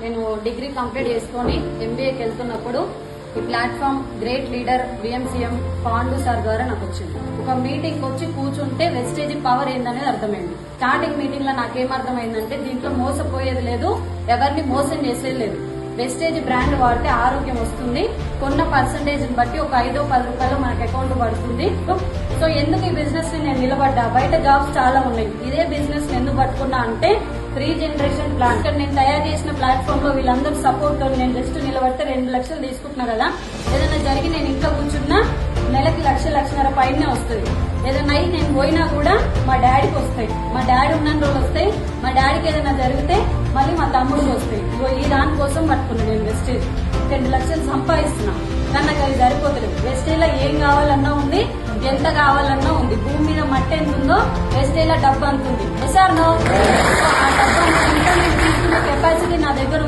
నేను degree complete చేసుకొని ఎంబీఏకి వెళ్తున్నప్పుడు ఈ platform great leader విఎంసీఎం Pandu sir ద్వారా నాకు వచ్చింది. ఒక మీటింగ్ వచ్చి కూర్చుంటే వెస్టేజ్ పవర్ ఏందనేది అర్థమైంది. స్టార్టింగ్ మీటింగ్ లో నాకేం అర్థమైందంటే దీంట్లో మోసపోయేది లేదు, ఎవరిని మోసం చేసేది లేదు. వెస్టేజ్ బ్రాండ్ వాడితే ఆరోగ్యం వస్తుంది, కొన్న పర్సంటేజ్ బట్టి ఒక 5-10 రూపాయలు మనకు అకౌంట్ పడుతుంది. సో ఎందుకు ఈ బిజినెస్ ని నేను నిలబడ్డా? బయట జాబ్స్ చాలా ఉన్నాయి, ఇదే బిజినెస్ ఎందుకు పట్టుకున్నా అంటే 3 జనరేషన్ ప్లాన్. ఇక్కడ నేను తయారు చేసిన ప్లాట్ఫామ్ లో వీళ్ళందరూ సపోర్ట్ తో నేను జస్ట్ నిలబడితే 2 లక్షలు తీసుకుంటున్నా కదా. ఏదైనా జరిగి నేను ఇంట్లో కూర్చున్నా నెలకి 1-1.5 పైనే వస్తుంది. ఏదైనా అయి నేను పోయినా కూడా మా డాడీకి వస్తాయి, మా డాడీ ఉన్న రోజులు వస్తాయి. మా డాడీకి ఏదైనా జరిగితే మళ్ళీ మా తమ్ముడికి వస్తాయి. ఈ దానికోసం పట్టుకున్నా నేను వెస్టేజ్. 2 లక్షలు సంపాదిస్తున్నా కానీ నాకు అది సరిపోతలేదు. వెస్టేజ్ లో ఏం కావాలన్నా ఉంది, ఎంత కావాలన్నా ఉంది. భూమి మీద మట్టి ఎంత ఉందో వెస్టేజ్ లో డబ్బు అంత ఉంది. ఆ డబ్బు తీసుకున్న కెపాసిటీ నా దగ్గర